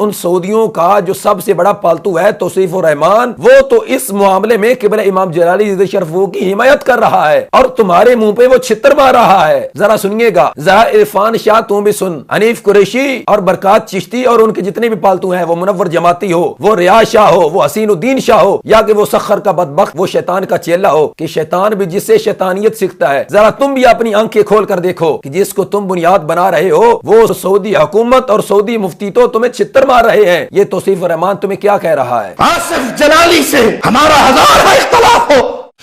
ان سعودیوں کا جو سب سے بڑا پالتو ہے توصیف الرحمان، وہ تو اس معاملے میں قبلہ امام جلالی عزت شرف کی حمایت کر رہا ہے اور تمہارے منہ پہ وہ چھتر مار رہا ہے۔ ذرا سنیے گا، ذرا عرفان شاہ تم بھی سن، حنیف قریشی اور برکات چشتی اور ان کے جتنے بھی پالتو ہیں، وہ منور جماعتی ہو، وہ ریاض شاہ ہو، وہ حسین الدین شاہ ہو، یا کہ وہ سخر کا بدبخت، وہ شیطان کا چیلا ہو، کہ شیطان بھی جس سے شیطانیت سیکھتا ہے، ذرا تم بھی اپنی آنکھیں کھول کر دیکھو کہ جس کو تم بنیاد بنا رہے ہو وہ سعودی حکومت اور سعودی مفتی تو تمہیں چھتر مار رہے ہیں۔ یہ توصیف الرحمان تمہیں کیا کہہ رہا ہے؟ آصف جلالی سے ہمارا ہزار اختلاف ہو،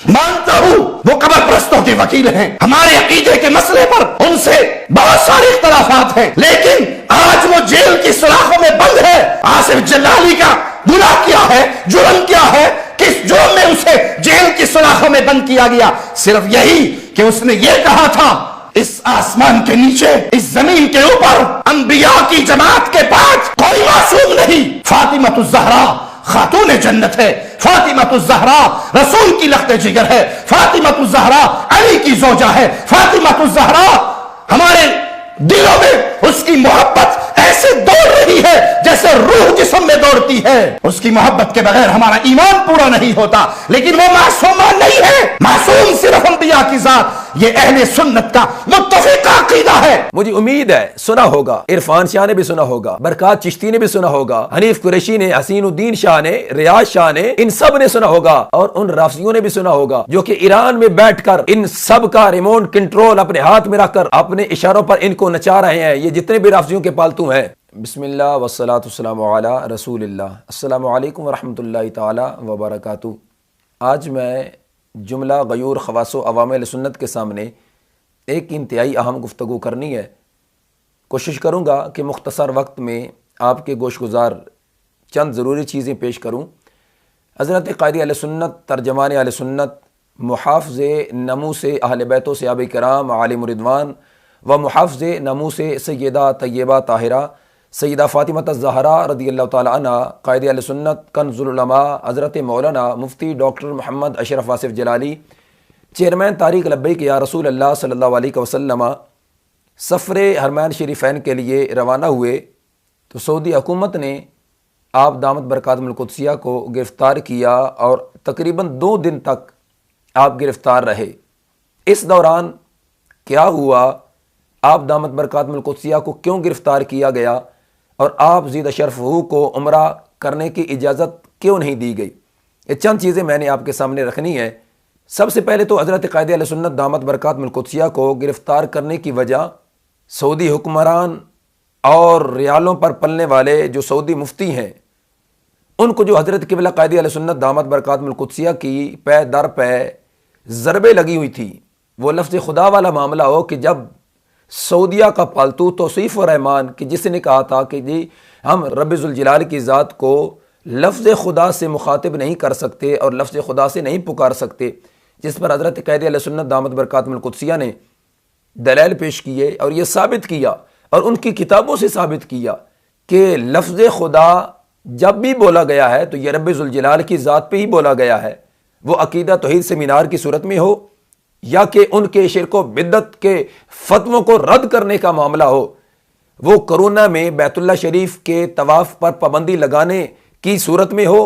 مانتا ہوں وہ قبر پرستوں کے وکیل ہیں، ہمارے عقیدے کے مسئلے پر ان سے بہت سارے اختلافات ہیں، لیکن آج وہ جیل کی سلاخوں میں بند ہے۔ آصف جلالی کا گناہ کیا ہے، جرم کیا ہے، کس جرم میں اسے جیل کی سلاخوں میں بند کیا گیا؟ صرف یہی کہ اس نے یہ کہا تھا اس آسمان کے نیچے، اس زمین کے اوپر انبیاء کی جماعت کے پاس کوئی معصوم نہیں۔ فاطمہ الزہرا خاتون جنت ہے، فاطمہ الزہرا رسول کی لخت جگر ہے، فاطمہ الزہرا علی کی زوجہ ہے، فاطمہ الزہرا ہمارے دلوں میں اس کی محبت ایسے دوڑ رہی ہے جیسے روح جسم میں دوڑتی ہے۔ اس کی محبت کے بغیر ہمارا ایمان پورا نہیں ہوتا، لیکن وہ معصومہ نہیں ہے، معصوم صرف انبیاء کی ذات۔ یہ اہل سنت کا متفق عقیدہ ہے۔ مجھے امید ہے سنا ہوگا، عرفان شاہ نے بھی سنا ہوگا، برکات چشتی نے بھی سنا ہوگا، حنیف قریشی نے، حسین الدین شاہ نے، ریاض شاہ نے، ان سب نے سنا ہوگا، اور ان رافضیوں نے بھی سنا ہوگا جو کہ ایران میں بیٹھ کر ان سب کا ریموٹ کنٹرول اپنے ہاتھ میں رکھ کر اپنے اشاروں پر ان کو نچا رہے ہیں۔ یہ جتنے بھی رافضیوں کے پالتو ہیں۔ بسم اللہ والصلاۃ والسلام علی رسول اللہ۔ السلام علیکم ورحمۃ اللہ تعالی وبرکاتہ۔ آج میں جملہ غیور خواص و عوام اہل سنت کے سامنے ایک انتہائی اہم گفتگو کرنی ہے۔ کوشش کروں گا کہ مختصر وقت میں آپ کے گوش گزار چند ضروری چیزیں پیش کروں۔ حضرت قائد اہل سنت، ترجمان اہل سنت، محافظ ناموس اہل بیت و صحابہ کرام عالم رضوان و محافظ ناموس سیدہ طیبہ طاہرہ سیدہ فاطمہ الزہرا رضی اللہ تعالی عنہ، قائد اہل سنت، کنز العلماء حضرت مولانا مفتی ڈاکٹر محمد اشرف آصف جلالی، چیئرمین تحریک لبیک یا رسول اللہ صلی اللہ علیہ وسلم، سفر حرمین شریفین کے لیے روانہ ہوئے تو سعودی حکومت نے آپ دامت برکاتہم القدسیہ کو گرفتار کیا اور تقریباً 2 دن تک آپ گرفتار رہے۔ اس دوران کیا ہوا، آپ دامت برکاتہم القدسیہ کو کیوں گرفتار کیا گیا، اور آپ زید شرف ہو کو عمرہ کرنے کی اجازت کیوں نہیں دی گئی، یہ چند چیزیں میں نے آپ کے سامنے رکھنی ہے۔ سب سے پہلے تو حضرت قائد اہل سنت دامت برکاتہم القدسیہ کو گرفتار کرنے کی وجہ سعودی حکمران اور ریالوں پر پلنے والے جو سعودی مفتی ہیں، ان کو جو حضرت قبلہ قائد اہل سنت دامت برکاتہم القدسیہ کی پے در پے ضربیں لگی ہوئی تھی۔ وہ لفظ خدا والا معاملہ ہو کہ جب سعودیہ کا پالتو توصیف الرحمان کہ جس نے کہا تھا کہ جی ہم رب ذوالجلال کی ذات کو لفظ خدا سے مخاطب نہیں کر سکتے اور لفظ خدا سے نہیں پکار سکتے، جس پر حضرت قائد اہل سنت دامت برکاتہم القدسیہ نے دلائل پیش کیے اور یہ ثابت کیا اور ان کی کتابوں سے ثابت کیا کہ لفظ خدا جب بھی بولا گیا ہے تو یہ رب ذوالجلال کی ذات پہ ہی بولا گیا ہے، وہ عقیدہ توحید سیمینار کی صورت میں ہو یا کہ ان کے شرک و بدعت کے فتووں کو رد کرنے کا معاملہ ہو، وہ کرونا میں بیت اللہ شریف کے طواف پر پابندی لگانے کی صورت میں ہو،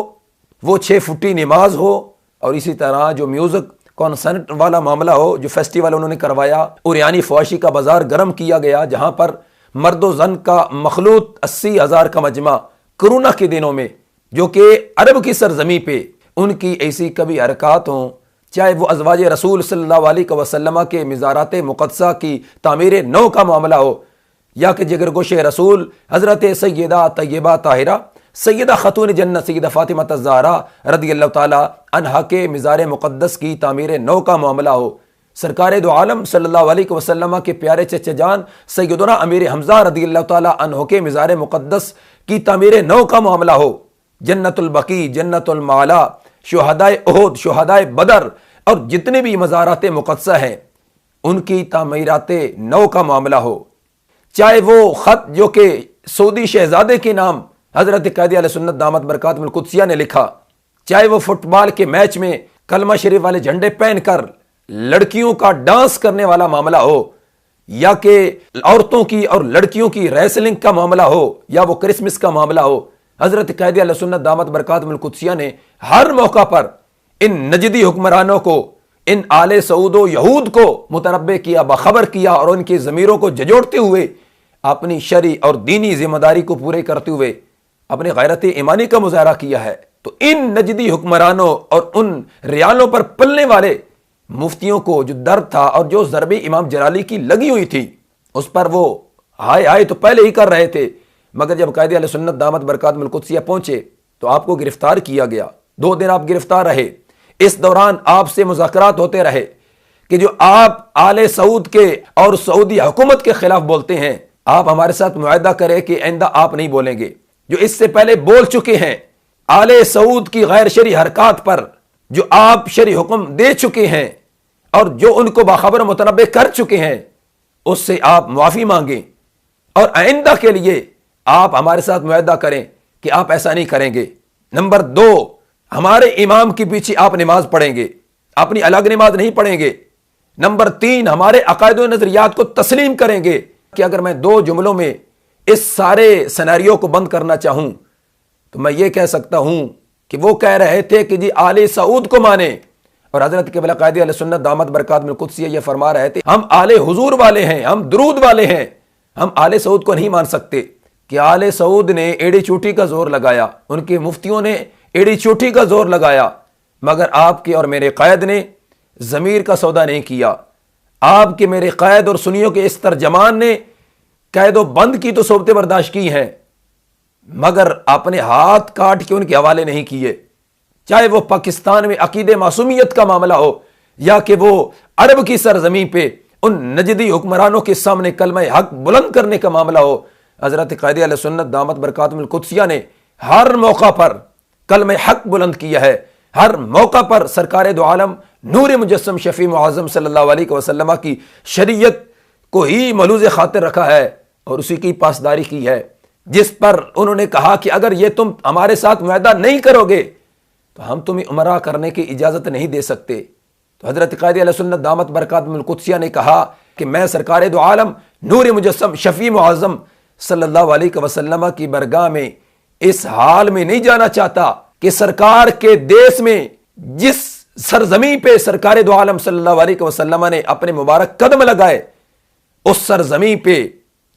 وہ 6 فٹی نماز ہو، اور اسی طرح جو میوزک کانسرٹ والا معاملہ ہو، جو فیسٹیول انہوں نے کروایا، اوریانی فواشی کا بازار گرم کیا گیا جہاں پر مرد و زن کا مخلوط 80,000 کا مجمع کرونا کے دنوں میں، جو کہ عرب کی سرزمین پہ ان کی ایسی کبھی حرکات ہوں، چاہے وہ ازواج رسول صلی اللہ علیہ وسلم کے مزارات مقدسہ کی تعمیر نو کا معاملہ ہو، یا کہ جگر گوش رسول حضرت سیدہ طیبہ طاہرہ سیدہ خاتون جنت سیدہ فاطمہ الزہرا رضی اللہ تعالی عنہا کے مزار مقدس کی تعمیر نو کا معاملہ ہو، سرکار دو عالم صلی اللہ علیہ وسلم کے پیارے چچا جان سیدنا امیر حمزہ رضی اللہ تعالی عنہ کے مزار مقدس کی تعمیر نو کا معاملہ ہو، جنت البقیع، جنت المعلا، شہدائے احد، شہدائے بدر اور جتنے بھی مزارات مقدسہ ہیں ان کی تعمیرات نو کا معاملہ ہو، چاہے وہ خط جو کہ سعودی شہزادے کے نام حضرت قائد اہل سنت دامت برکاتہم القدسیہ نے لکھا، چاہے وہ فٹ بال کے میچ میں کلمہ شریف والے جھنڈے پہن کر لڑکیوں کا ڈانس کرنے والا معاملہ ہو، یا کہ عورتوں کی اور لڑکیوں کی ریسلنگ کا معاملہ ہو یا وہ کرسمس کا معاملہ ہو، حضرت قائد اہل سنت دامت برکاتہم القدسیہ نے ہر موقع پر ان نجدی حکمرانوں کو، ان آل سعود و یہود کو متنبع کیا، باخبر کیا، اور ان کی ضمیروں کو جھنجھوڑتے ہوئے اپنی شرعی اور دینی ذمہ داری کو پورے کرتے ہوئے اپنے غیرت ایمانی کا مظاہرہ کیا ہے۔ تو ان نجدی حکمرانوں اور ان ریالوں پر پلنے والے مفتیوں کو جو درد تھا اور جو ضرب امام جلالی کی لگی ہوئی تھی، اس پر وہ ہائے ہائے تو پہلے ہی کر رہے تھے، مگر جب قائد اہل سنت دامت برکاتہم القدسیہ پہنچے تو آپ کو گرفتار کیا گیا۔ 2 دن آپ گرفتار رہے۔ اس دوران آپ سے مذاکرات ہوتے رہے کہ جو آپ آل سعود کے اور سعودی حکومت کے خلاف بولتے ہیں، آپ ہمارے ساتھ معاہدہ کریں کہ آئندہ آپ نہیں بولیں گے۔ جو اس سے پہلے بول چکے ہیں آل سعود کی غیر شرعی حرکات پر، جو آپ شرعی حکم دے چکے ہیں اور جو ان کو باخبر متنبع کر چکے ہیں، اس سے آپ معافی مانگیں اور آئندہ کے لیے آپ ہمارے ساتھ معاہدہ کریں کہ آپ ایسا نہیں کریں گے۔ نمبر 2، ہمارے امام کے پیچھے آپ نماز پڑھیں گے، اپنی الگ نماز نہیں پڑھیں گے۔ نمبر 3، ہمارے عقائد و نظریات کو تسلیم کریں گے۔ کہ اگر میں 2 جملوں میں اس سارے سیناریو کو بند کرنا چاہوں تو میں یہ کہہ سکتا ہوں کہ وہ کہہ رہے تھے کہ جی آل سعود کو مانیں، اور حضرت قبلہ قائد اہل سنت دامت برکاتہم القدسیہ یہ فرما رہے تھے ہم آل حضور والے ہیں، ہم درود والے ہیں، ہم آل سعود کو نہیں مان سکتے۔ کہ آل سعود نے ایڑی چوٹی کا زور لگایا، ان کے مفتیوں نے ایڑی چوٹی کا زور لگایا، مگر آپ کے اور میرے قائد نے ضمیر کا سودا نہیں کیا۔ آپ کے میرے قائد اور سنیوں کے اس ترجمان نے قید و بند کی تو صحبتیں برداشت کی ہیں، مگر اپنے ہاتھ کاٹ کے ان کے حوالے نہیں کیے، چاہے وہ پاکستان میں عقید معصومیت کا معاملہ ہو یا کہ وہ عرب کی سرزمین پہ ان نجدی حکمرانوں کے سامنے کلمہ حق بلند کرنے کا معاملہ ہو۔ حضرت قائد اہل سنت دامت برکاتہم القدسیہ نے ہر موقع پر کلمہ حق بلند کیا ہے، ہر موقع پر سرکار دو عالم نور مجسم شفیع معظم صلی اللہ علیہ وسلم کی شریعت کو ہی ملوز خاطر رکھا ہے اور اسی کی پاسداری کی ہے، جس پر انہوں نے کہا کہ اگر یہ تم ہمارے ساتھ معاہدہ نہیں کرو گے تو ہم تمہیں عمرہ کرنے کی اجازت نہیں دے سکتے۔ تو حضرت قائد اہل سنت دامت برکاتہم القدسیہ نے کہا کہ میں سرکار دو عالم نور مجسم شفیع معظم صلی اللہ علیہ وسلم کی برگاہ میں اس حال میں نہیں جانا چاہتا کہ سرکار کے دیس میں جس سرزمین پہ سرکار دو عالم صلی اللہ علیہ وسلم نے اپنے مبارک قدم لگائے، اس سرزمین پہ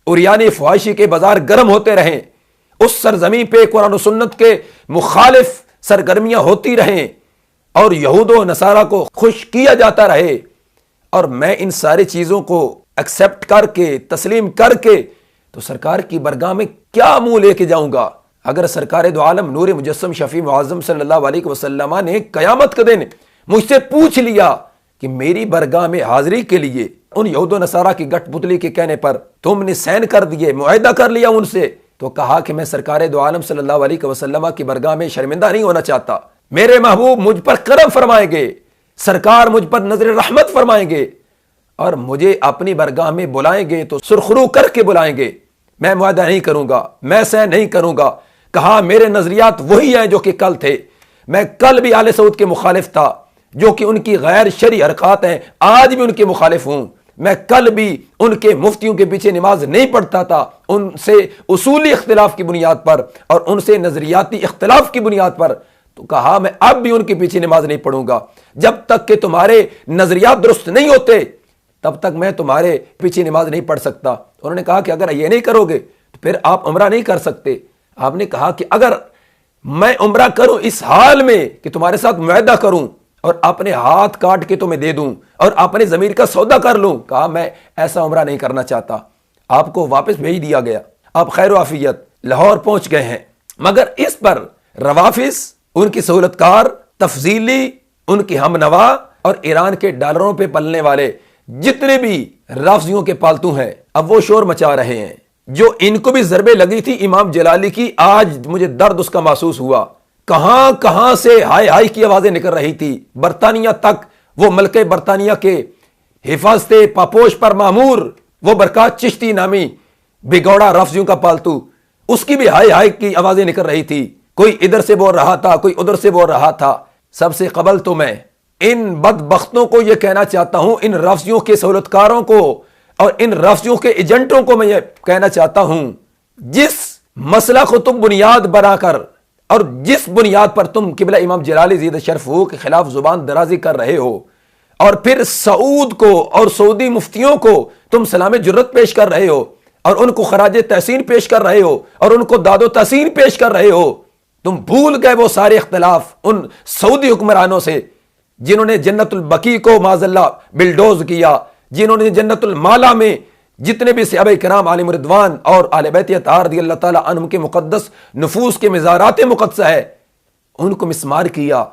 عریانی فحاشی کے بازار گرم ہوتے رہیں، اس سرزمین پہ قرآن و سنت کے مخالف سرگرمیاں ہوتی رہیں اور یہود و نصارہ کو خوش کیا جاتا رہے، اور میں ان ساری چیزوں کو ایکسیپٹ کر کے تسلیم کر کے تو سرکار کی برگاہ میں کیا منہ لے کے جاؤں گا؟ اگر سرکار دو عالم نور مجسم شفیع معظم صلی اللہ علیہ وسلم نے قیامت کے دن مجھ سے پوچھ لیا کہ میری برگاہ میں حاضری کے لیے ان یہود و نصارہ کی گٹ پتلی کے کہنے پر تم نے سین کر دیے، معاہدہ کر لیا ان سے، تو کہا کہ میں سرکار دو عالم صلی اللہ علیہ وسلم کی برگاہ میں شرمندہ نہیں ہونا چاہتا، میرے محبوب مجھ پر کرم فرمائیں گے، سرکار مجھ پر نظر رحمت فرمائیں گے اور مجھے اپنی برگاہ میں بلائیں گے تو سرخرو کر کے بلائیں گے، میں معاہدہ نہیں کروں گا، میں سین نہیں کروں گا۔ کہا میرے نظریات وہی ہیں جو کہ کل تھے، میں کل بھی آل سعود کے مخالف تھا، جو کہ ان کی غیر شرعی حرکات ہیں آج بھی ان کے مخالف ہوں، میں کل بھی ان کے مفتیوں کے پیچھے نماز نہیں پڑھتا تھا، ان سے اصولی اختلاف کی بنیاد پر اور ان سے نظریاتی اختلاف کی بنیاد پر، تو کہا میں اب بھی ان کے پیچھے نماز نہیں پڑھوں گا، جب تک کہ تمہارے نظریات درست نہیں ہوتے تب تک میں تمہارے پیچھے نماز نہیں پڑھ سکتا۔ انہوں نے کہا کہ اگر یہ نہیں کرو گے تو پھر آپ عمرہ نہیں کر سکتے۔ آپ نے کہا کہ اگر میں عمرہ کروں اس حال میں کہ تمہارے ساتھ معاہدہ کروں اور اپنے ہاتھ کاٹ کے تمہیں دے دوں اور اپنے ضمیر کا سودا کر لوں، کہا میں ایسا عمرہ نہیں کرنا چاہتا۔ آپ کو واپس بھیج دیا گیا، آپ خیر و عافیت لاہور پہنچ گئے ہیں، مگر اس پر روافظ، ان کی سہولت کار، تفضیلی، ان کی ہم نوا اور ایران کے ڈالروں پہ پلنے والے جتنے بھی رافضیوں کے پالتو ہیں اب وہ شور مچا رہے ہیں۔ جو ان کو بھی ضربے لگی تھی امام جلالی کی، آج مجھے درد اس کا محسوس ہوا، کہاں کہاں سے ہائے ہائے کی آوازیں نکل رہی تھی، برطانیہ تک، وہ ملکہ برطانیہ کے حفاظت پاپوش پر معمور وہ برکات چشتی نامی بگوڑا رافضیوں کا پالتو، اس کی بھی ہائے ہائے کی آوازیں نکل رہی تھی، کوئی ادھر سے بول رہا تھا، کوئی ادھر سے بول رہا تھا۔ سب سے قبل تو میں ان بدبختوں کو یہ کہنا چاہتا ہوں، ان رافضیوں کے سہولت کاروں کو، اور ان رافضیوں کے ایجنٹوں کو میں یہ کہنا چاہتا ہوں، جس مسئلہ کو تم بنیاد بنا کر اور جس بنیاد پر تم قبلہ امام جلالی زیدہ شرف ہو کے خلاف زبان درازی کر رہے ہو، اور پھر سعود کو اور سعودی مفتیوں کو تم سلام جرت پیش کر رہے ہو اور ان کو خراج تحسین پیش کر رہے ہو اور ان کو داد و تحسین پیش کر رہے ہو، تم بھول گئے وہ سارے اختلاف ان سعودی حکمرانوں سے جنہوں نے جنت البقیع کو معاذ اللہ بلڈوز کیا، جنہوں نے جنت المالا میں جتنے بھی صحابہ کرام علیہم رضوان اور اہل بیت اطہار رضی اللہ تعالی عنہم کے مقدس نفوس کے مزارات مقدسہ ہے، ان کو مسمار کیا۔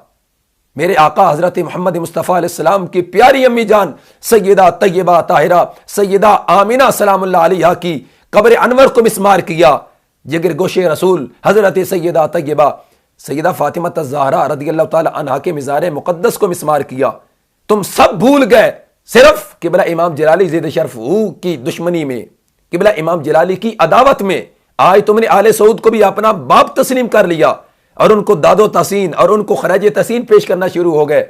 میرے آقا حضرت محمد مصطفیٰ علیہ السلام کی پیاری امی جان سیدہ طیبہ طاہرہ سیدہ آمینہ سلام اللہ علیہا کی قبر انور کو مسمار کیا۔ جگر گوش رسول حضرت سیدہ طیبہ سیدہ فاطمہ الزہرا رضی اللہ تعالی عنہا کے مزار مقدس کو مسمار کیا۔ تم سب بھول گئے صرف قبلہ امام جلالی زیدہ شرف کی دشمنی میں، قبلہ امام جلالی کی عداوت میں آج تم نے آل سعود کو بھی اپنا باپ تسلیم کر لیا اور ان کو داد و تحسین اور ان کو خراج تحسین پیش کرنا شروع ہو گئے۔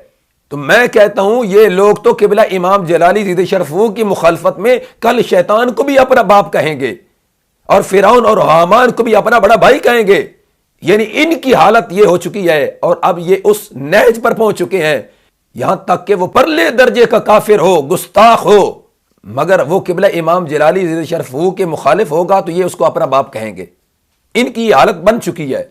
تو میں کہتا ہوں یہ لوگ تو قبلہ امام جلالی زیدہ شرف کی مخالفت میں کل شیطان کو بھی اپنا باپ کہیں گے اور فرعون اور حامان کو بھی اپنا بڑا بھائی کہیں گے۔ یعنی ان کی حالت یہ ہو چکی ہے اور اب یہ اس نہج پر پہنچ چکے ہیں یہاں تک کہ وہ پرلے درجے کا کافر ہو، گستاخ ہو، مگر وہ قبلہ امام جلالی زیدہ شرف کے مخالف ہوگا تو یہ اس کو اپنا باپ کہیں گے۔ ان کی یہ حالت بن چکی ہے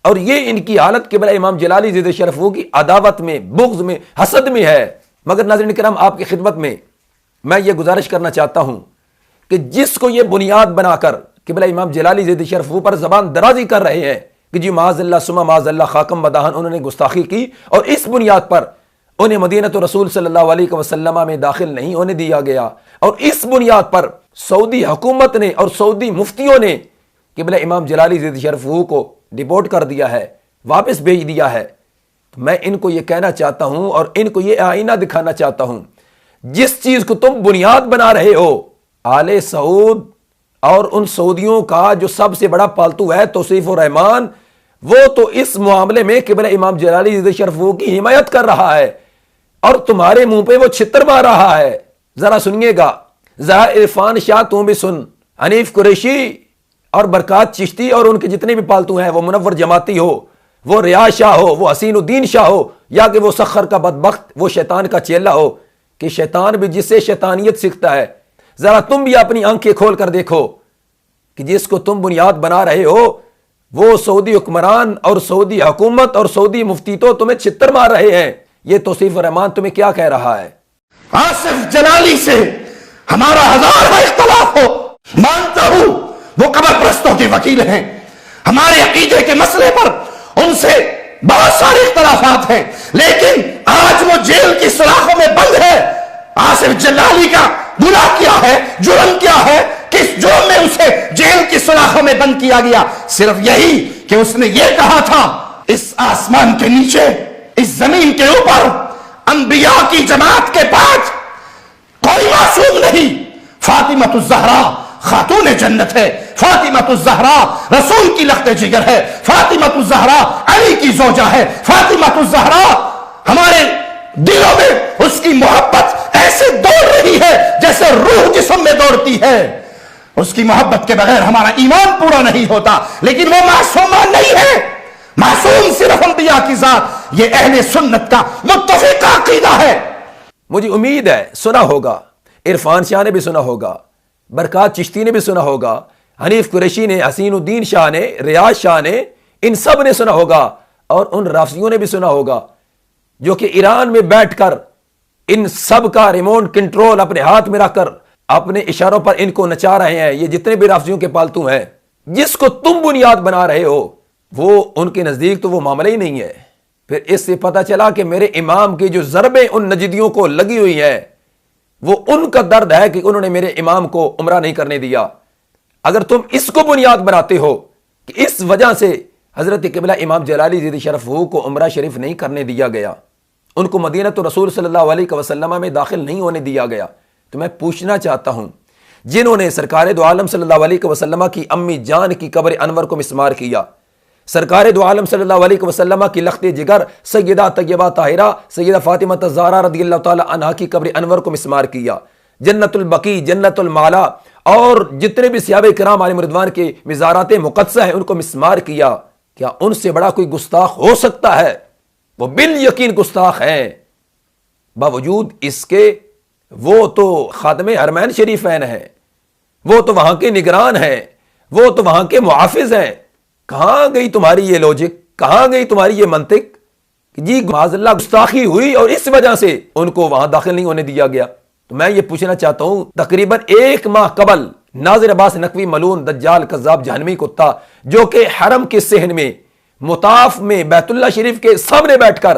اور یہ ان کی حالت قبلہ امام جلالی زیدہ شرف کی عداوت میں، بغض میں، حسد میں ہے۔ مگر ناظرین کرام آپ کی خدمت میں یہ گزارش کرنا چاہتا ہوں کہ جس کو یہ بنیاد بنا کر قبلہ امام جلالی زیدہ شرف پر زبان درازی کر رہے ہیں کہ جی معاذ اللہ ثم معاذ اللہ خاکم بدہن انہوں نے گستاخی کی اور اس بنیاد پر انہیں مدینہ رسول صلی اللہ علیہ وسلم میں داخل نہیں ہونے دیا گیا، اور اس بنیاد پر سعودی حکومت نے اور سعودی مفتیوں نے قبلہ امام جلالی زیدہ شرف کو ڈپورٹ کر دیا ہے، واپس بھیج دیا ہے۔ تو میں ان کو یہ کہنا چاہتا ہوں اور ان کو یہ آئینہ دکھانا چاہتا ہوں، جس چیز کو تم بنیاد بنا رہے ہو آل سعود اور ان سعودیوں کا جو سب سے بڑا پالتو ہے توصیف الرحمان، وہ تو اس معاملے میں قبلہ امام جلالی زیدہ شرف کی حمایت کر رہا ہے اور تمہارے منہ پہ وہ چھتر مار رہا ہے۔ ذرا سنیے گا، ذرا عرفان شاہ تم بھی سن، حنیف قریشی اور برکات چشتی اور ان کے جتنے بھی پالتو ہیں، وہ منور جماعتی ہو، وہ ریاض شاہ ہو، وہ حسین الدین شاہ ہو، یا کہ وہ سخر کا بدبخت وہ شیطان کا چیلا ہو، کہ شیطان بھی جس سے شیطانیت سیکھتا ہے، ذرا تم بھی اپنی آنکھیں کھول کر دیکھو کہ جس کو تم بنیاد بنا رہے ہو وہ سعودی حکمران اور سعودی حکومت اور سعودی مفتی تو تمہیں چھتر مار رہے ہیں۔ یہ توصیف الرحمان تمہیں کیا کہہ رہا ہے؟ آصف جلالی سے ہمارا ہزار اختلاف ہو، مانتا ہوں وہ قبر پرستوں کے وکیل ہیں، ہمارے عقیدے کے مسئلے پر ان سے بہت سارے اختلافات ہیں، لیکن آج وہ جیل کی سلاخوں میں بند ہے۔ آصف جلالی کا گناہ کیا ہے، جرم کیا ہے، کس جرم میں اسے جیل کی سلاخوں میں بند کیا گیا؟ صرف یہی کہ اس نے یہ کہا تھا اس آسمان کے نیچے، اس زمین کے اوپر، انبیاء کی جماعت کے پاس کوئی معصوم نہیں۔ فاطمہ الزہرا خاتون جنت ہے، فاطمہ الزہرا رسول کی لخت جگر ہے، فاطمہ الزہرا علی کی زوجہ ہے، فاطمہ الزہرا ہمارے دلوں میں اس کی محبت ایسے دوڑ رہی ہے جیسے روح جسم میں دوڑتی ہے۔ اس کی محبت کے بغیر ہمارا ایمان پورا نہیں ہوتا، لیکن وہ معصومہ نہیں ہے، معصوم صرف انبیاء کی ذات۔ یہ اہل سنت کا متفقہ عقیدہ ہے۔ مجھے امید ہے سنا ہوگا، عرفان شاہ نے بھی سنا ہوگا، برکات چشتی نے بھی سنا ہوگا، حنیف قریشی نے، حسین الدین شاہ نے، ریاض شاہ نے، ان سب نے سنا ہوگا، اور ان رافضیوں نے بھی سنا ہوگا جو کہ ایران میں بیٹھ کر ان سب کا ریموٹ کنٹرول اپنے ہاتھ میں رکھ کر اپنے اشاروں پر ان کو نچا رہے ہیں۔ یہ جتنے بھی رافضیوں کے پالتو ہیں، جس کو تم بنیاد بنا رہے ہو وہ ان کے نزدیک تو وہ معاملہ ہی نہیں ہے۔ پھر اس سے پتہ چلا کہ میرے امام کی جو ضربیں ان نجدیوں کو لگی ہوئی ہیں وہ ان کا درد ہے کہ انہوں نے میرے امام کو عمرہ نہیں کرنے دیا۔ اگر تم اس کو بنیاد بناتے ہو کہ اس وجہ سے حضرت قبلہ امام جلالی زیدہ شرف کو عمرہ شریف نہیں کرنے دیا گیا، ان کو مدینہ رسول صلی اللہ علیہ وسلم میں داخل نہیں ہونے دیا گیا، تو میں پوچھنا چاہتا ہوں جنہوں نے سرکار دو عالم صلی اللہ علیہ وسلم کی امی جان کی قبر انور کو مسمار کیا، سرکار دو عالم صلی اللہ علیہ وسلم کی لخت جگر سیدہ طیبہ طاہرہ سیدہ فاطمہ الزہرا رضی اللہ تعالی عنہا کی قبر انور کو مسمار کیا، جنت البقی، جنت المعلا اور جتنے بھی صحابہ کرام علیہم رضوان کے مزارات مقدسہ ہیں ان کو مسمار کیا، کیا ان سے بڑا کوئی گستاخ ہو سکتا ہے؟ وہ بالیقین گستاخ ہیں۔ باوجود اس کے وہ تو خادم حرمین شریفین ہیں، وہ تو وہاں کے نگران ہیں، وہ تو وہاں کے محافظ ہیں۔ کہاں گئی تمہاری یہ لوجک، کہاں گئی تمہاری یہ منطق کہ جی معاذ اللہ گستاخی ہوئی اور اس وجہ سے ان کو وہاں داخل نہیں ہونے دیا گیا؟ تو میں یہ پوچھنا چاہتا ہوں، تقریباً 1 ماہ قبل ناظر عباس نقوی ملعون دجال کذاب جہنمی کتا، جو کہ حرم کے صحن میں مطاف میں بیت اللہ شریف کے سامنے بیٹھ کر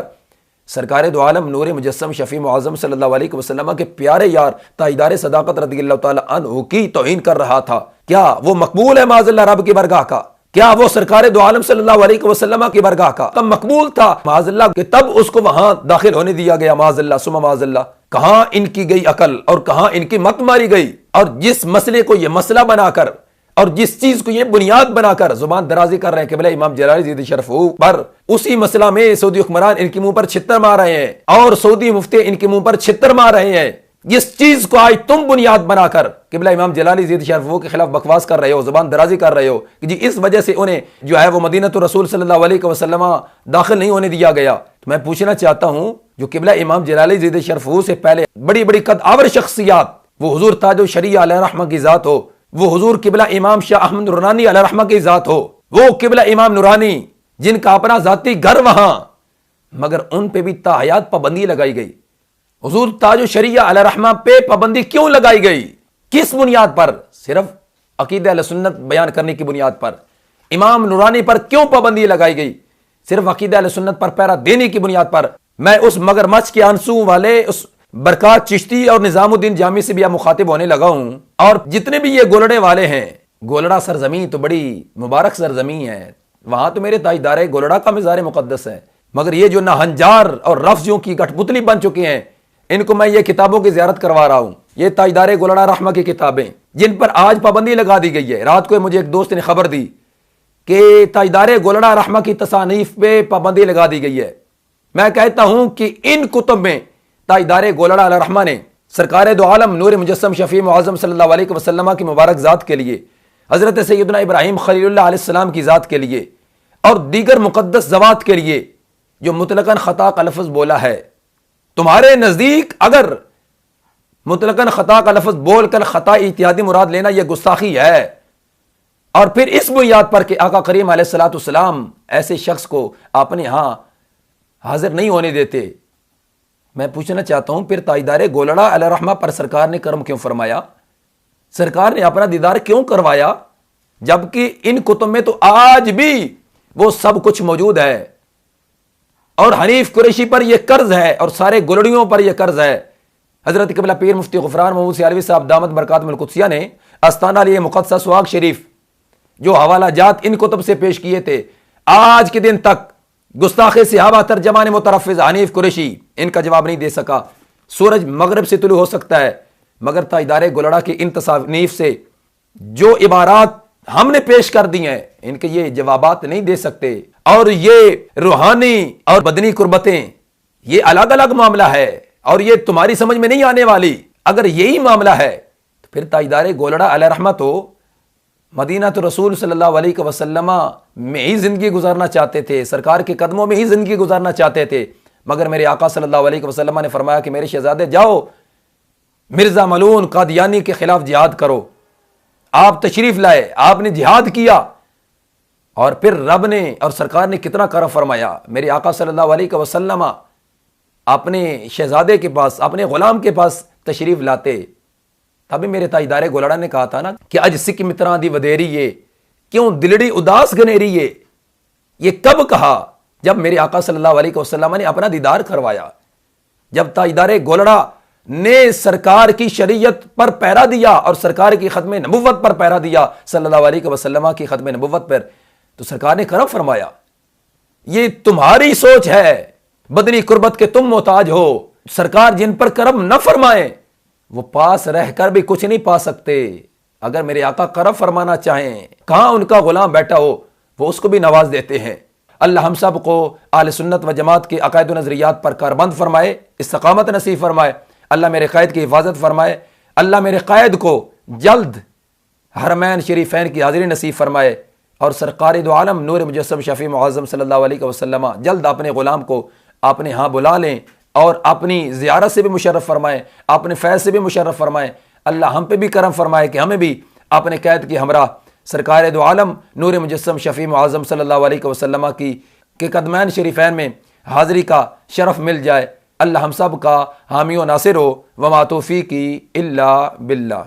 سرکار دو عالم نور مجسم شفیع معظم صلی اللہ علیہ وسلم کے پیارے یار تاجدار صداقت رضی اللہ تعالی عنہ کی توہین کر رہا تھا، کیا وہ مقبول ہے معاذ اللہ رب کی بارگاہ کا؟ کیا وہ سرکار دو عالم صلی اللہ علیہ وسلم کی بارگاہ کا تب مقبول تھا معاذ اللہ کہ تب اس کو وہاں داخل ہونے دیا گیا؟ معاذ اللہ ثم معاذ اللہ، کہاں ان کی گئی عقل اور کہاں ان کی مت ماری گئی؟ اور جس مسئلے کو یہ مسئلہ بنا کر اور جس چیز کو یہ بنیاد بنا کر زبان درازی کر رہے ہیں قبلہ امام جلالی زید شرفو پر، اسی مسئلہ میں سعودی حکمران ان کے منہ پر چھتر مار رہے ہیں اور سعودی مفتی ان کے منہ پر چھتر مار رہے ہیں۔ جس چیز کو آج تم بنیاد بنا کر قبلہ امام جلالی زید شرفو کے خلاف بکواس کر رہے ہو، زبان درازی کر رہے ہو کہ جی اس وجہ سے انہیں جو ہے وہ مدینہ رسول صلی اللہ علیہ وسلم داخل نہیں ہونے دیا گیا، تو میں پوچھنا چاہتا ہوں جو قبلہ امام جلالی زید شرفو سے پہلے بڑی بڑی قد آور شخصیات، وہ حضور تاج الشریعہ علیہ رحمہ کی ذات ہو، وہ حضور قبلہ امام شاہ احمد نورانی علیہ رحمہ کی ذات ہو، وہ قبلہ امام نورانی جن کا اپنا ذاتی گھر وہاں، مگر ان پہ بھی تاحیات پابندی لگائی گئی۔ حضور تاج الشریعہ علیہ رحمہ پہ پابندی کیوں لگائی گئی؟ کس بنیاد پر؟ صرف عقیدہ اہل سنت بیان کرنے کی بنیاد پر۔ امام نورانی پر کیوں پابندی لگائی گئی؟ صرف عقیدہ اہل سنت پر پہرا دینے کی بنیاد پر۔ میں اس مگرمچھ کے آنسو والے اس برکات چشتی اور نظام الدین جامی سے بھی اب مخاطب ہونے لگا ہوں، اور جتنے بھی یہ گولڑے والے ہیں، گولڑا سرزمین تو بڑی مبارک سرزمین ہے، وہاں تو میرے تاجدار گولڑا کا مزار مقدس ہے، مگر یہ جو نہنجار اور رفضیوں کی کٹ پتلی بن چکے ہیں، ان کو میں یہ کتابوں کی زیارت کروا رہا ہوں، یہ تاجدار گولڑا رحمہ کی کتابیں جن پر آج پابندی لگا دی گئی ہے۔ رات کو مجھے ایک دوست نے خبر دی کہ تاجدار گولڑا رحمہ کی تصانیف پہ پابندی لگا دی گئی ہے۔ میں کہتا ہوں کہ ان کتب میں تاجدار گولڑا علیہ رحمہ نے سرکار دو عالم نور مجسم شفیع معظم صلی اللہ علیہ وسلم کی مبارک ذات کے لیے، حضرت سیدنا ابراہیم خلیل اللہ علیہ السلام کی ذات کے لیے اور دیگر مقدس ذوات کے لیے جو مطلقاً خطا کا لفظ بولا ہے، تمہارے نزدیک اگر مطلقاً خطا کا لفظ بول کر خطا اتحادی مراد لینا یہ گستاخی ہے، اور پھر اس بنیاد پر کہ آقا کریم علیہ الصلوۃ والسلام ایسے شخص کو اپنے ہاں حاضر نہیں ہونے دیتے، میں پوچھنا چاہتا ہوں پھر تاجدار گولڑا علیہ رحمہ پر سرکار نے کرم کیوں فرمایا؟ سرکار نے اپنا دیدار کیوں کروایا؟ جبکہ ان کتب میں تو آج بھی وہ سب کچھ موجود ہے، اور حنیف قریشی پر یہ قرض ہے اور سارے گولڑیوں پر یہ قرض ہے۔ حضرت قبلہ پیر مفتی غفران محمود سیالوی صاحب دامت برکاتہم القدسیہ نے استانہ علیہ مقدسہ سواگ شریف جو حوالہ جات ان کتب سے پیش کیے تھے، آج کے دن تک گستاخ صحابہ ترجمان مترفض حنیف قریشی ان کا جواب نہیں دے سکا۔ سورج مغرب سے طلوع ہو سکتا ہے، مگر تاجدار گولڑا کی ان تصانیف سے جو عبارات ہم نے پیش کر دی ہیں ان کے یہ جوابات نہیں دے سکتے۔ اور یہ روحانی اور بدنی قربتیں یہ الگ الگ معاملہ ہے، اور یہ تمہاری سمجھ میں نہیں آنے والی۔ اگر یہی معاملہ ہے تو پھر تاجدار گولڑا علیہ رحمہ تو مدینہ تو رسول صلی اللہ علیہ وسلم میں ہی زندگی گزارنا چاہتے تھے، سرکار کے قدموں میں ہی زندگی گزارنا چاہتے تھے، مگر میرے آقا صلی اللہ علیہ وسلم نے فرمایا کہ میرے شہزادے جاؤ مرزا ملعون قادیانی کے خلاف جہاد کرو۔ آپ تشریف لائے، آپ نے جہاد کیا، اور پھر رب نے اور سرکار نے کتنا کرم فرمایا۔ میرے آقا صلی اللہ علیہ وسلم اپنے شہزادے کے پاس، اپنے غلام کے پاس تشریف لاتے، تبھی میرے تاجدار گولڑا نے کہا تھا نا کہ اج سکھ متراں دی ودیری یہ کیوں دلڑی اداس گنیری یہ کب کہا؟ جب میرے آقا صلی اللہ علیہ وسلم نے اپنا دیدار کروایا، جب تاجدار گولڑا نے سرکار کی شریعت پر پیرا دیا اور سرکار کی ختم نبوت پر پیرا دیا، صلی اللہ علیہ وسلم کی ختم نبوت پر، تو سرکار نے کرم فرمایا۔ یہ تمہاری سوچ ہے بدنی قربت کے تم محتاج ہو، سرکار جن پر کرم نہ فرمائیں وہ پاس رہ کر بھی کچھ نہیں پا سکتے۔ اگر میرے آقا کرم فرمانا چاہیں، کہاں ان کا غلام بیٹھا ہو وہ اس کو بھی نواز دیتے ہیں۔ اللہ ہم سب کو اہل سنت و جماعت کے عقائد و نظریات پر کاربند فرمائے، استقامت نصیب فرمائے۔ اللہ میرے قائد کی حفاظت فرمائے، اللہ میرے قائد کو جلد حرمین شریفین کی حاضری نصیب فرمائے، اور سرکار دو عالم نور مجسم شفیع معظم صلی اللہ علیہ وسلم جلد اپنے غلام کو اپنے ہاں بلا لیں اور اپنی زیارت سے بھی مشرف فرمائے، اپنے فیض سے بھی مشرف فرمائے۔ اللہ ہم پہ بھی کرم فرمائے کہ ہمیں بھی اپنے قید کی ہمراہ سرکار دو عالم نور مجسم شفیع معظم صلی اللہ علیہ وسلم کے قدمین شریفین میں حاضری کا شرف مل جائے۔ اللہ ہم سب کا حامی و ناصر ہو، وما توفیقی الا باللہ۔